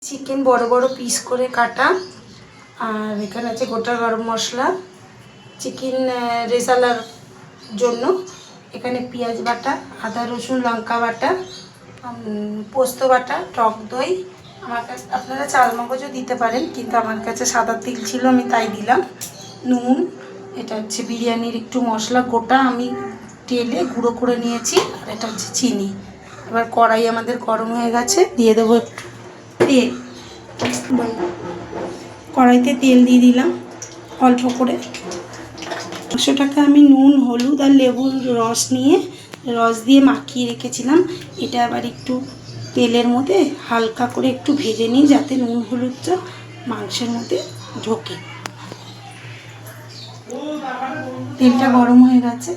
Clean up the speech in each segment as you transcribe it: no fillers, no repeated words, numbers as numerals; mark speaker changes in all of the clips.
Speaker 1: Chicken বড় বড় piece করে কাটা, আর এখানে আছে গোটা গরম মশলা চিকেন রেজালার জন্য। এখানে পেঁয়াজ বাটা, আদা রসুন লঙ্কা বাটা, পোস্ত বাটা, টক দই। আমার কাছে আপনারা চাল মগজও দিতে পারেন, কিন্তু আমার কাছে সাদা তিল ছিল, আমি তাই দিলাম। নুন, এটা হচ্ছে বিরিয়ানির একটু মশলা গোটা আমি তেলে গুঁড়ো করে নিয়েছি, আর এটা হচ্ছে চিনি। এবার কড়াই আমাদের গরম হয়ে গেছে, দিয়ে দেবো একটু তেল। কড়াইতে তেল দিয়ে দিলাম অল্প করে। 500 টাকা আমি নুন, হলুদ আর লেবুর রস নিয়ে রস দিয়ে মাখিয়ে রেখেছিলাম। এটা আবার একটু তেলের মধ্যে হালকা করে একটু ভেজে নিই, যাতে নুন হলুদটা মাংসের মধ্যে ঢোকে। তেলটা গরম হয়ে গেছে,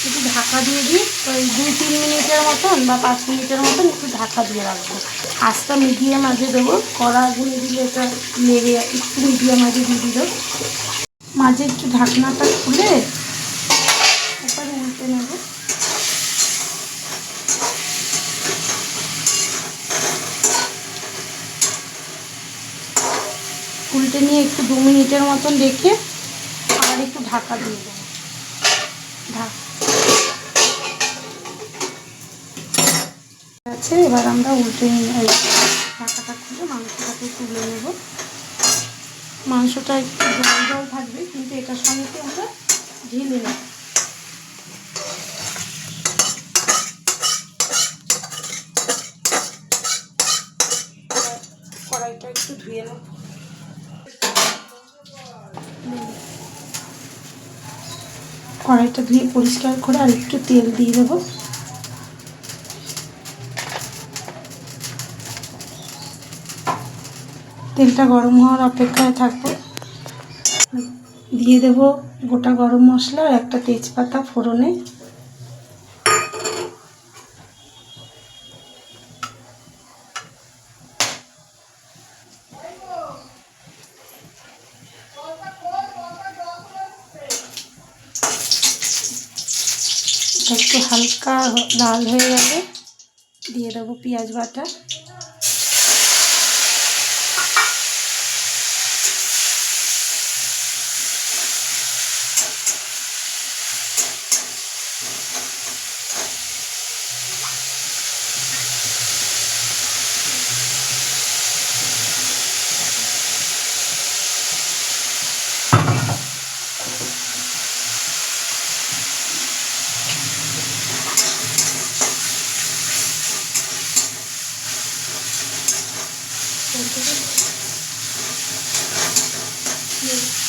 Speaker 1: একটু ঢাকা দিয়ে দিই। ওই 2-3 মিনিটের মতন বা 5 মিনিটের মতন একটু ঢাকা দিয়ে রাখবো। আঁচটা মিডিয়াম আঁচে দেবো, কড়া আগুনে দিলে এটা লেগে, একটু মিডিয়াম আঁচে দিয়ে দিল। মাঝে একটু ঢাকনাটা খুলে এবার উল্টে নেব। উল্টে নিয়ে একটু 2 মিনিটের মতন রেখে আবার একটু ঢাকা দিয়ে দেবো। আছে, এবার আমরা উল্টে নিয়ে ঢাকাটা খুলে মাংসটাকে তুলে নেব। মাংসটা একটু জল জল থাকবে, কিন্তু এটার সঙ্গে আমরা ঢেলে নেব। কড়াইটা একটু ধুয়ে নেব। কড়াইটা ধুয়ে পরিষ্কার করে আর একটু তেল দিয়ে দেবো। তেলটা গরম হওয়ার অপেক্ষায় থাকবো। দিয়ে দেব গোটা গরম মশলা আর একটা তেজপাতা ফোড়নে। একটু হালকা লাল হয়ে গেলে দিয়ে দেবো পেঁয়াজ বাটা।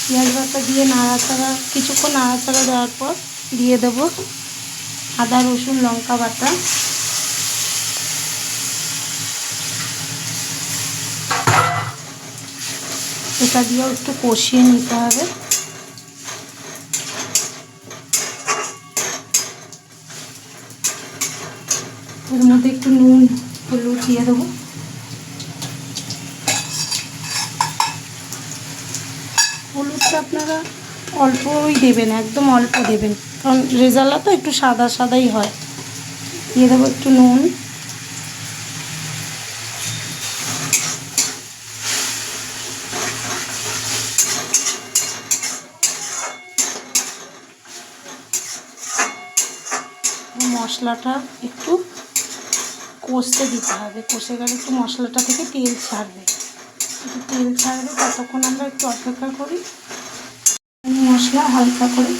Speaker 1: পেঁয়াজ বাটা দিয়ে নাড়াচাড়া, কিছুক্ষণ নাড়াচাড়া দেওয়ার পর দিয়ে দেবো আদা রসুন লঙ্কা বাটা। এটা দিয়েও একটু কষিয়ে নিতে হবে। এর মধ্যে একটু নুন হলুদ দিয়ে দেবো। হলুদটা আপনারা অল্পই দেবেন, একদম অল্প দেবেন, কারণ রেজালা তো একটু সাদা সাদাই হয়। দিয়ে দেবো একটু নুন, মশলাটা একটু কষতে দিতে হবে। কষে গেলে একটু মশলাটা থেকে তেল ছাড়বে, একটু তেল ছাড়বে, ততক্ষণ আমরা একটু অপেক্ষা করি। মশলা হালকা করে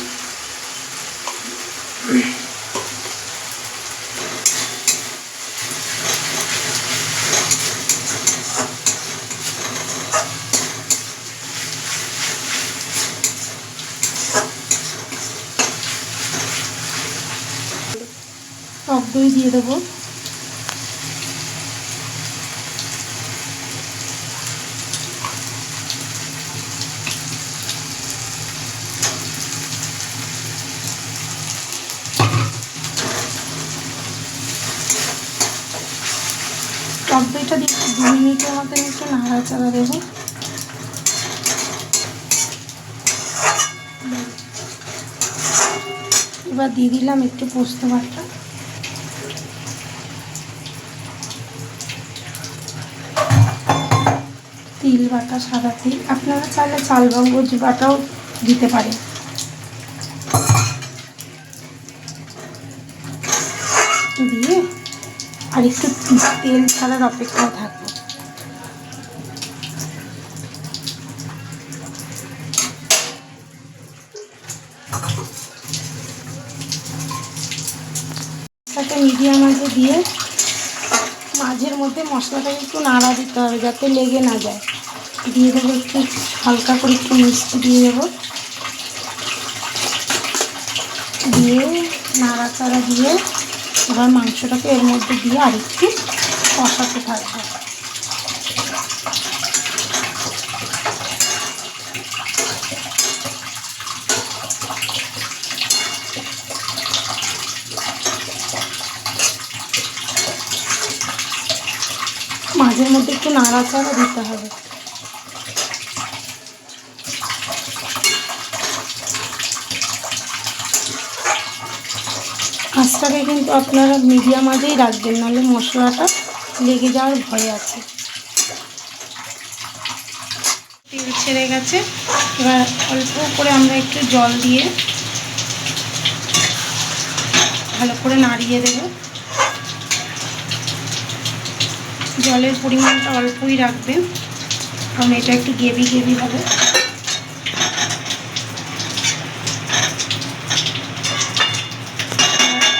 Speaker 1: টক দই দিয়ে দেবো। মিনিটের মতন একটু নাড়াচাড়া দেবো। এবার দিয়ে দিলাম একটু পোস্ত বাটা, তিল বাটা, সাদা তিল, আপনারা চাইলে চাল মগজ বাটাও দিতে পারেন। দিয়ে আর একটু তেল ছাড়ার অপেক্ষায় থাকবো। মশলাটা মিডিয়াম আঁচে দিয়ে মাঝের মধ্যে মশলাটাকে একটু নাড়া দিতে হবে যাতে লেগে না যায়। দিয়ে দেবো একটু হালকা করে একটু মিষ্টি দিয়ে দেবো, দিয়ে নাড়াচাড়া দিয়ে এবার মাংসটাকে এর মধ্যে দিয়ে আরেকটু কষাতে থাকবো। মাঝের মধ্যে একটু নাড়াচাড়া দিতে হবে। আঁচটাকে কিন্তু আপনারা মিডিয়াম আঁচেই রাখবেন, নাহলে মশলাটা লেগে যাওয়ার ভয় আছে। তেল ছেড়ে গেছে, এবার অল্প করে আমরা একটু জল দিয়ে ভালো করে নাড়িয়ে দেব। জলের পরিমাণটা অল্পই রাখবেন, কারণ এটা একটু গ্রেভি গ্রেভি হবে।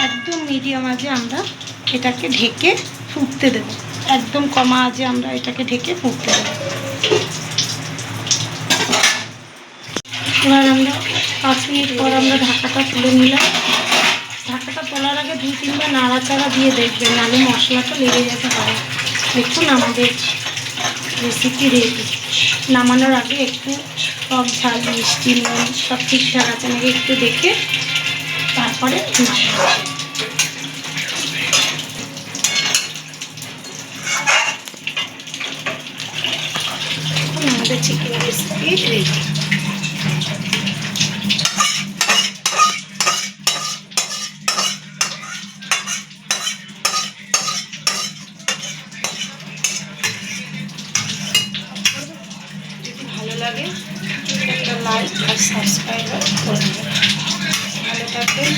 Speaker 1: একদম মিডিয়াম আঁচে আমরা এটাকে ঢেকে ফুটতে দেব, একদম কমা আঁচে আমরা এটাকে ঢেকে ফুটতে দেব। এবার আমরা 5 মিনিট পর আমরা ঢাকাটা তুলে নিলাম। ঢাকাটা তোলার আগে 2-3 বার নাড়াচাড়া দিয়ে দেখবেন, নাহলে মশলাটা লেগে যেতে পারে। দেখুন আমাদের রেসিপি রেডি। নামানোর আগে একটু টক ঝাল মিষ্টি নুন সব ঠিকঠাক আছে নাকি একটু দেখে তারপরে নামানো। আমাদের চিকেন রেসিপি রেডি। ভালো লাগে একটা লাইক আর সাবস্ক্রাইব করে দেবেন। ভালো থাকবেন।